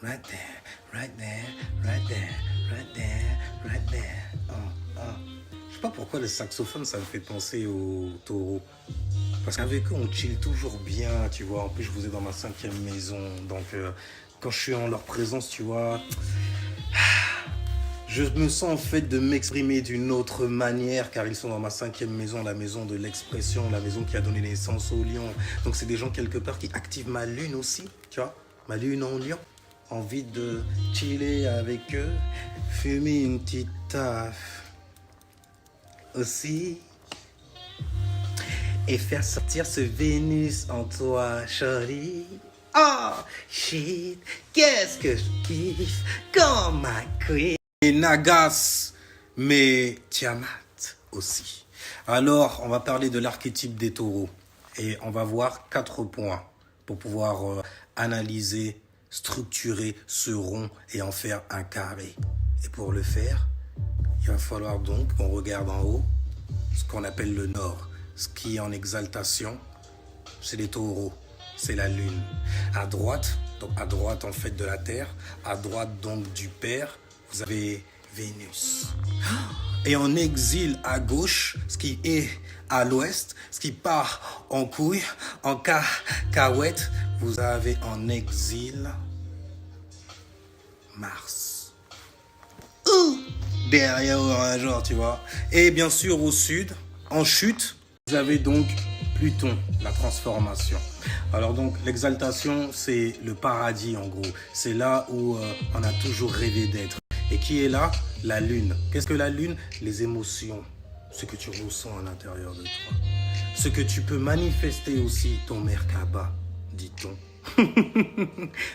right there, right there, right there, right there, right there. Oh, oh. Je sais pas pourquoi le saxophone, ça me fait penser au taureau. Parce qu'avec eux, on chill toujours bien, tu vois. En plus, je vous ai dans ma 5e maison. Donc, quand je suis en leur présence, tu vois, je me sens en fait de m'exprimer d'une autre manière, car ils sont dans ma 5e maison, la maison de l'expression, la maison qui a donné naissance au lion. Donc, c'est des gens quelque part qui activent ma lune aussi, tu vois. Ma lune en lion. Envie de chiller avec eux, fumer une petite taf aussi. Et faire sortir ce Vénus en toi, chérie. Oh, shit, qu'est-ce que je kiffe comme ma queen. Et Nagas, mais Tiamat aussi. Alors, on va parler de l'archétype des taureaux. Et on va voir 4 points pour pouvoir analyser, structurer ce rond et en faire un carré. Et pour le faire, il va falloir donc qu'on regarde en haut ce qu'on appelle le nord. Ce qui est en exaltation, c'est les taureaux, c'est la lune. À droite, donc à droite en fait de la Terre, à droite donc du Père, vous avez Vénus. Et en exil à gauche, ce qui est à l'ouest, ce qui part en couille, en cacahuète, vous avez en exil Mars. Derrière un genre, tu vois. Et bien sûr au sud, en chute, vous avez donc Pluton, la transformation. Alors donc l'exaltation, c'est le paradis en gros. C'est là où on a toujours rêvé d'être. Et qui est là? La lune. Qu'est-ce que la lune? Les émotions, ce que tu ressens à l'intérieur de toi. Ce que tu peux manifester aussi, ton Merkaba, dit-on.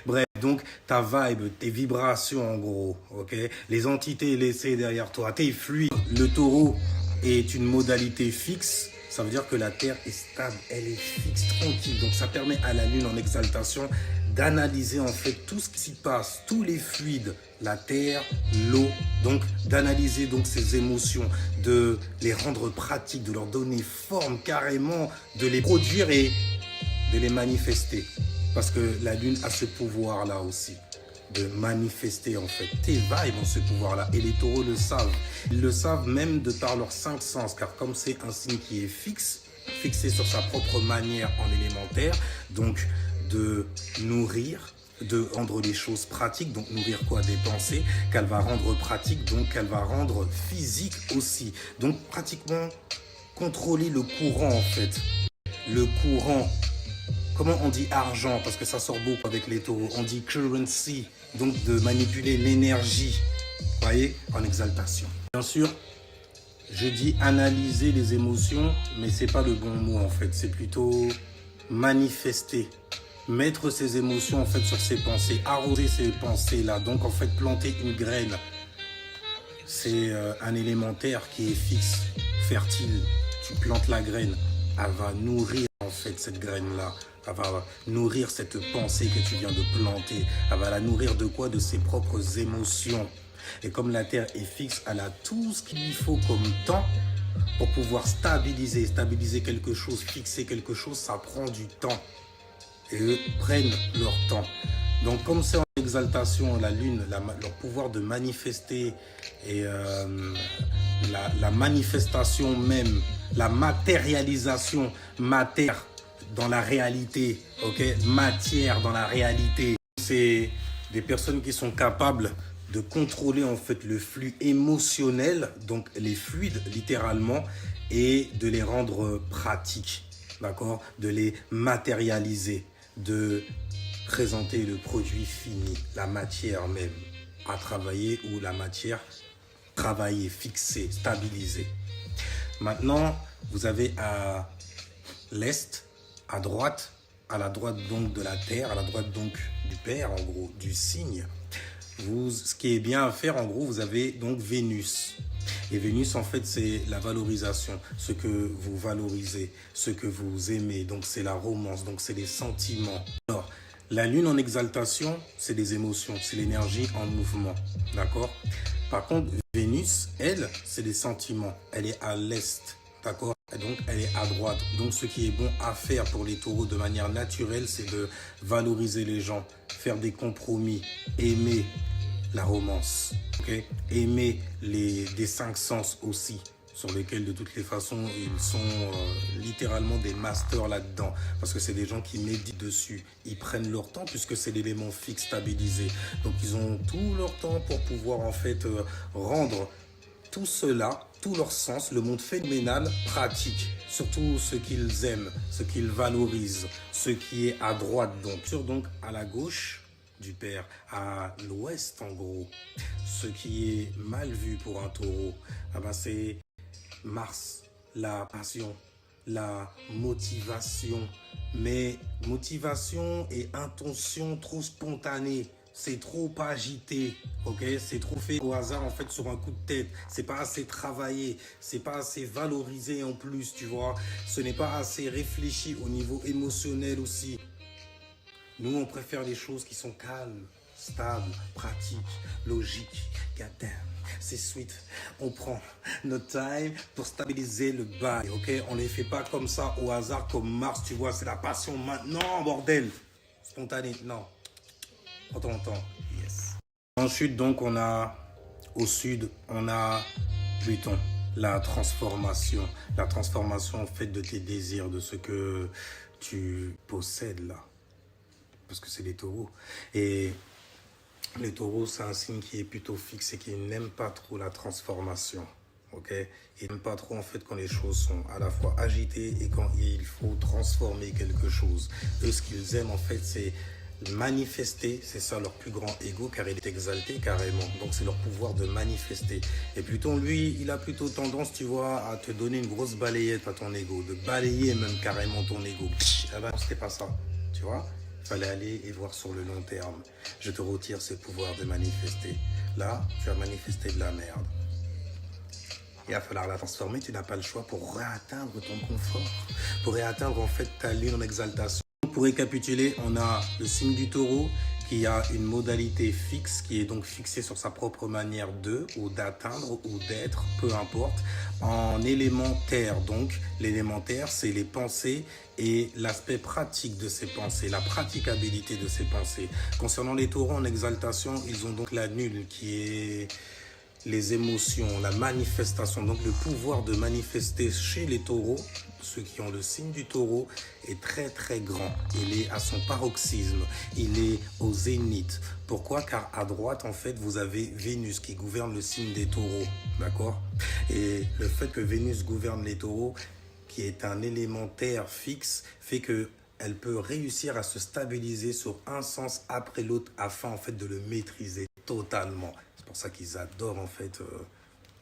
Bref, donc ta vibe, tes vibrations en gros, ok? Les entités laissées derrière toi, tes fluides. Le taureau est une modalité fixe. Ça veut dire que la Terre est stable, elle est fixe, tranquille. Donc ça permet à la Lune en exaltation d'analyser en fait tout ce qui s'y passe, tous les fluides, la Terre, l'eau, donc d'analyser donc ces émotions, de les rendre pratiques, de leur donner forme carrément, de les produire et de les manifester. Parce que la Lune a ce pouvoir-là aussi, de manifester en fait. Tes vibes ont ce pouvoir-là et les taureaux le savent. Ils le savent même de par leurs 5 sens, car comme c'est un signe qui est fixe, fixé sur sa propre manière en élémentaire, donc de nourrir, de rendre les choses pratiques, donc nourrir quoi? Des pensées, qu'elle va rendre pratiques, donc qu'elle va rendre physique aussi. Donc pratiquement contrôler le courant en fait. Le courant. Comment on dit argent? Parce que ça sort beaucoup avec les taureaux. On dit currency, donc de manipuler l'énergie, vous voyez, en exaltation. Bien sûr, je dis analyser les émotions, mais c'est pas le bon mot en fait. C'est plutôt manifester, mettre ses émotions en fait sur ses pensées, arroser ces pensées-là. Donc en fait, planter une graine, c'est un élémentaire qui est fixe, fertile. Tu plantes la graine, elle va nourrir en fait cette graine-là. Elle va nourrir cette pensée que tu viens de planter. Elle va la nourrir de quoi? De ses propres émotions. Et comme la Terre est fixe, elle a tout ce qu'il lui faut comme temps pour pouvoir stabiliser. Stabiliser quelque chose, fixer quelque chose, ça prend du temps. Et eux prennent leur temps. Donc comme c'est en exaltation, la Lune, leur pouvoir de manifester et la manifestation même, la matérialisation, matière dans la réalité, ok, matière dans la réalité. C'est des personnes qui sont capables de contrôler en fait le flux émotionnel, donc les fluides littéralement, et de les rendre pratiques, d'accord, de les matérialiser, de présenter le produit fini, la matière même à travailler ou la matière travailler, fixer, stabiliser. Maintenant, vous avez à l'est, à la droite donc de la Terre, à la droite donc du Père, en gros, du signe. Ce qui est bien à faire, en gros, vous avez donc Vénus. Et Vénus, en fait, c'est la valorisation, ce que vous valorisez, ce que vous aimez. Donc, c'est la romance, donc c'est les sentiments. Alors, la Lune en exaltation, c'est des émotions, c'est l'énergie en mouvement, d'accord? Par contre, Vénus, elle, c'est des sentiments. Elle est à l'est, d'accord? donc elle est à droite. Donc ce qui est bon à faire pour les taureaux de manière naturelle, c'est de valoriser les gens, faire des compromis, aimer la romance, okay? Aimer des cinq sens aussi, sur lesquels de toutes les façons ils sont littéralement des masters là-dedans, parce que c'est des gens qui méditent dessus, ils prennent leur temps puisque c'est l'élément fixe stabilisé, donc ils ont tout leur temps pour pouvoir en fait rendre tout cela, tout leur sens, le monde phénoménal, pratique, surtout ce qu'ils aiment, ce qu'ils valorisent, ce qui est à droite donc à la gauche du père, à l'ouest en gros, ce qui est mal vu pour un taureau, ah ben c'est Mars, la passion, la motivation, mais motivation et intention trop spontanée, c'est trop agité, ok? C'est trop fait au hasard en fait sur un coup de tête, c'est pas assez travaillé, c'est pas assez valorisé en plus, tu vois, ce n'est pas assez réfléchi au niveau émotionnel aussi. Nous on préfère les choses qui sont calmes, stables, pratiques, logiques, goddamn. C'est sweet, on prend notre time pour stabiliser le bail, ok? On les fait pas comme ça au hasard comme Mars, tu vois, c'est la passion maintenant, bordel. Spontané, non. Prends ton temps, yes. Ensuite, donc, on a, au sud, on a Pluton, la transformation. La transformation, en fait, de tes désirs, de ce que tu possèdes là. Parce que c'est les taureaux. Et les taureaux, c'est un signe qui est plutôt fixe et qui n'aime pas trop la transformation. Ok, ils n'aiment pas trop en fait quand les choses sont à la fois agitées et quand il faut transformer quelque chose. Eux, ce qu'ils aiment en fait, c'est manifester, c'est ça leur plus grand ego, car il est exalté carrément. Donc c'est leur pouvoir de manifester. Et Pluton, lui, il a plutôt tendance, tu vois, à te donner une grosse balayette à ton ego, de balayer même carrément ton ego. Ah ben, c'était pas ça, tu vois. Il fallait aller et voir sur le long terme. Je te retire ce pouvoir de manifester. Là, tu as manifesté de la merde. Il va falloir la transformer, tu n'as pas le choix pour réatteindre ton confort, pour réatteindre en fait ta lune en exaltation. Pour récapituler, on a le signe du taureau qui a une modalité fixe, qui est donc fixée sur sa propre manière de, ou d'atteindre, ou d'être, peu importe, en élémentaire. Donc, l'élémentaire, c'est les pensées et l'aspect pratique de ces pensées, la praticabilité de ces pensées. Concernant les taureaux en exaltation, ils ont donc la nulle qui est les émotions, la manifestation, donc le pouvoir de manifester chez les taureaux, ceux qui ont le signe du taureau, est très très grand. Il est à son paroxysme, il est au zénith. Pourquoi? Car à droite, en fait, vous avez Vénus qui gouverne le signe des taureaux, d'accord? Et le fait que Vénus gouverne les taureaux, qui est un élémentaire fixe, fait que elle peut réussir à se stabiliser sur un sens après l'autre afin en fait de le maîtriser totalement. C'est pour ça qu'ils adorent en fait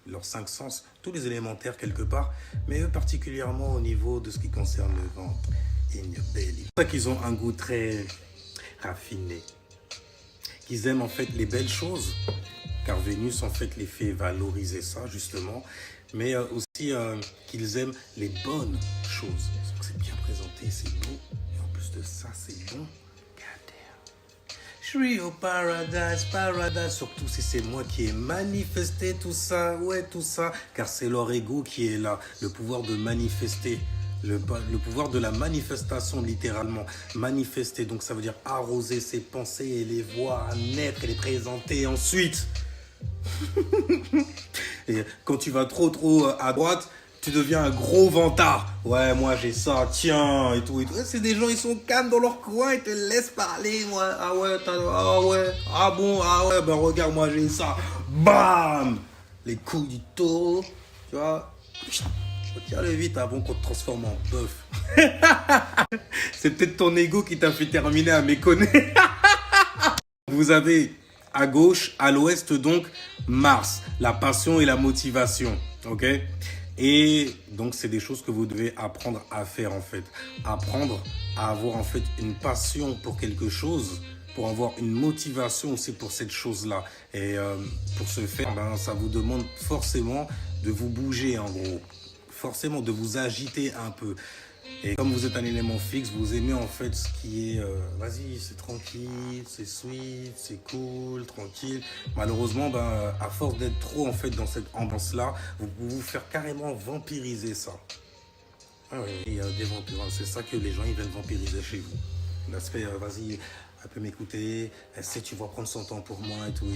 leurs cinq sens, tous les élémentaires quelque part, mais eux particulièrement au niveau de ce qui concerne le ventre, in your belly. C'est pour ça qu'ils ont un goût très raffiné, qu'ils aiment en fait les belles choses, car Vénus en fait les fait valoriser ça justement, mais aussi qu'ils aiment les bonnes choses. C'est bien présenté, c'est beau, et en plus de ça c'est bon. Je suis au paradise, paradise, surtout si c'est moi qui ai manifesté tout ça, ouais tout ça, car c'est leur ego qui est là, le pouvoir de manifester, le pouvoir de la manifestation littéralement, manifester, donc ça veut dire arroser ses pensées et les voir naître et les présenter ensuite. Et quand tu vas trop à droite, tu deviens un gros vantard. Ouais, moi j'ai ça, tiens, et tout, et tout. C'est des gens, ils sont calmes dans leur coin, ils te laissent parler, moi. Ah ouais, ah bon, ah ouais, ben regarde, moi j'ai ça. Bam! Les couilles du taureau, tu vois. Retire-le vite avant qu'on te transforme en bœuf. C'est peut-être ton ego qui t'a fait terminer à méconnaître. Vous avez à gauche, à l'ouest donc, Mars, la passion et la motivation, ok? Et donc, c'est des choses que vous devez apprendre à faire, en fait. Apprendre à avoir, en fait, une passion pour quelque chose, pour avoir une motivation aussi pour cette chose-là. Et pour ce faire, ben, ça vous demande forcément de vous bouger, en gros. Forcément, de vous agiter un peu. Et comme vous êtes un élément fixe, vous aimez en fait ce qui est, vas-y, c'est tranquille, c'est sweet, c'est cool, tranquille. Malheureusement, ben, à force d'être trop en fait dans cette ambiance-là, vous pouvez vous faire carrément vampiriser ça. Ah oui, il y a des vampires. C'est ça que les gens ils viennent vampiriser chez vous. L'aspect, vas-y, elle peut m'écouter, elle sait, tu vas prendre son temps pour moi et tout,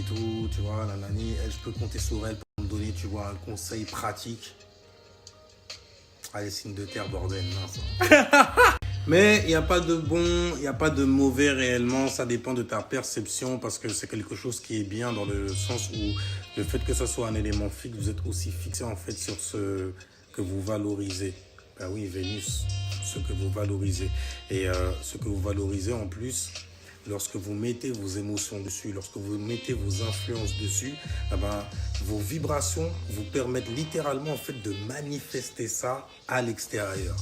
tu vois, la nani, elle, je peux compter sur elle pour me donner, tu vois, un conseil pratique. Allez, signe de terre, bordel, non, ça. Mais il n'y a pas de bon, il n'y a pas de mauvais réellement, ça dépend de ta perception parce que c'est quelque chose qui est bien dans le sens où le fait que ça soit un élément fixe, vous êtes aussi fixé en fait sur ce que vous valorisez. Ben oui, Vénus, ce que vous valorisez. Et ce que vous valorisez en plus, lorsque vous mettez vos émotions dessus, lorsque vous mettez vos influences dessus, eh ben, vos vibrations vous permettent littéralement en fait de manifester ça à l'extérieur.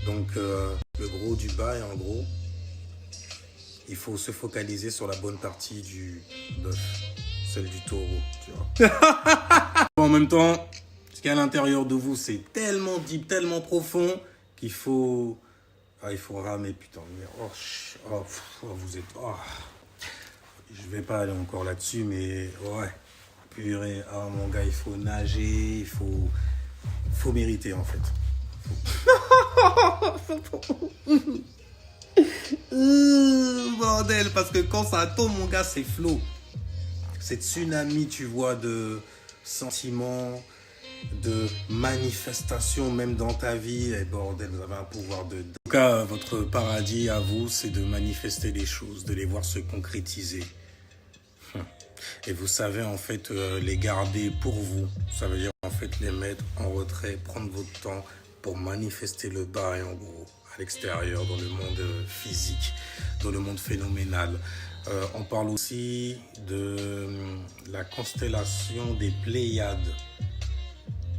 Donc le gros du bail, en gros, il faut se focaliser sur la bonne partie du bœuf, celle du taureau, tu vois. En même temps, ce qu'il y a à l'intérieur de vous, c'est tellement deep, tellement profond qu'il faut... Ah, il faut ramer, putain. Vous êtes... Oh. Je vais pas aller encore là-dessus, mais ouais. Purée, ah mon gars, il faut nager, il faut mériter en fait. Bordel, parce que quand ça tombe, mon gars, c'est flot. Cette tsunami, tu vois, de sentiments, de manifestations, même dans ta vie. Et bordel, vous avez un pouvoir de... En tout cas, votre paradis à vous, c'est de manifester les choses, de les voir se concrétiser. Et vous savez, en fait, les garder pour vous. Ça veut dire, en fait, les mettre en retrait, prendre votre temps pour manifester le bail, en gros, à l'extérieur, dans le monde physique, dans le monde phénoménal. On parle aussi de la constellation des Pléiades.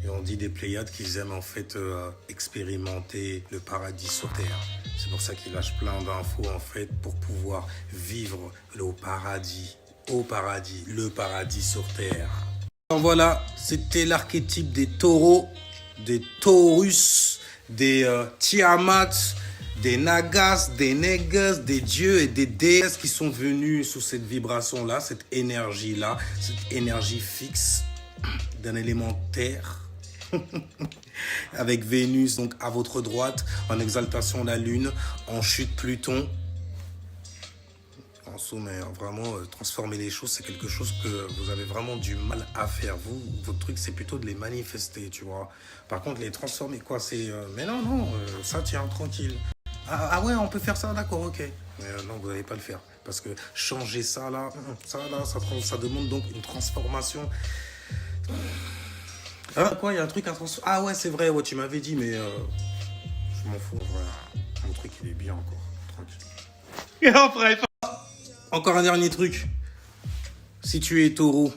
Et on dit des Pléiades qu'ils aiment en fait expérimenter le paradis sur Terre. C'est pour ça qu'ils lâchent plein d'infos en fait pour pouvoir vivre le paradis, le paradis sur Terre. Donc voilà, c'était l'archétype des taureaux, des taurus, des Tiamat, des Nagas, des Negas, des dieux et des déesses qui sont venus sous cette vibration-là, cette énergie-là, cette énergie fixe d'un élément terre. Avec Vénus donc à votre droite, en exaltation la Lune, en chute Pluton. En sommet, vraiment, transformer les choses, c'est quelque chose que vous avez vraiment du mal à faire. Vous, votre truc, c'est plutôt de les manifester, tu vois. Par contre, les transformer, quoi, c'est... mais non, ça tient, tranquille. Ah ouais, on peut faire ça, d'accord, ok. Mais non, vous n'allez pas le faire. Parce que changer ça, là, ça demande donc une transformation. Ah, quoi, il y a un truc à transformer. Ah ouais, c'est vrai, ouais, tu m'avais dit, mais je m'en fous, en vrai. Mon truc, il est bien encore, tranquille. Et après, encore un dernier truc. Si tu es taureau,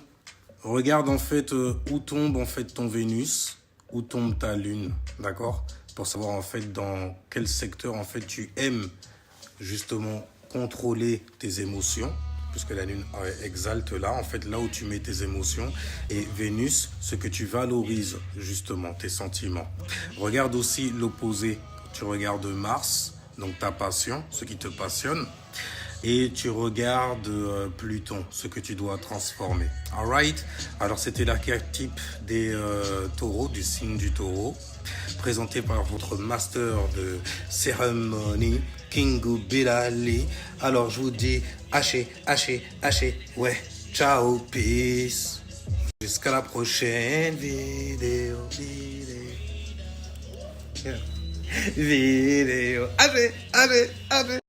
regarde en fait où tombe en fait ton Vénus, où tombe ta Lune, d'accord? Pour savoir en fait dans quel secteur en fait tu aimes justement contrôler tes émotions, puisque la Lune exalte là, en fait là où tu mets tes émotions, et Vénus, ce que tu valorises justement, tes sentiments. Regarde aussi l'opposé, tu regardes Mars, donc ta passion, ce qui te passionne, et tu regardes Pluton, ce que tu dois transformer. Alright? Alors c'était l'archétype des taureaux, du signe du taureau, présenté par votre master de cérémonie, Kingu Bilali. Alors je vous dis, haché, ouais, ciao, peace. Jusqu'à la prochaine vidéo. Vidéo, haché.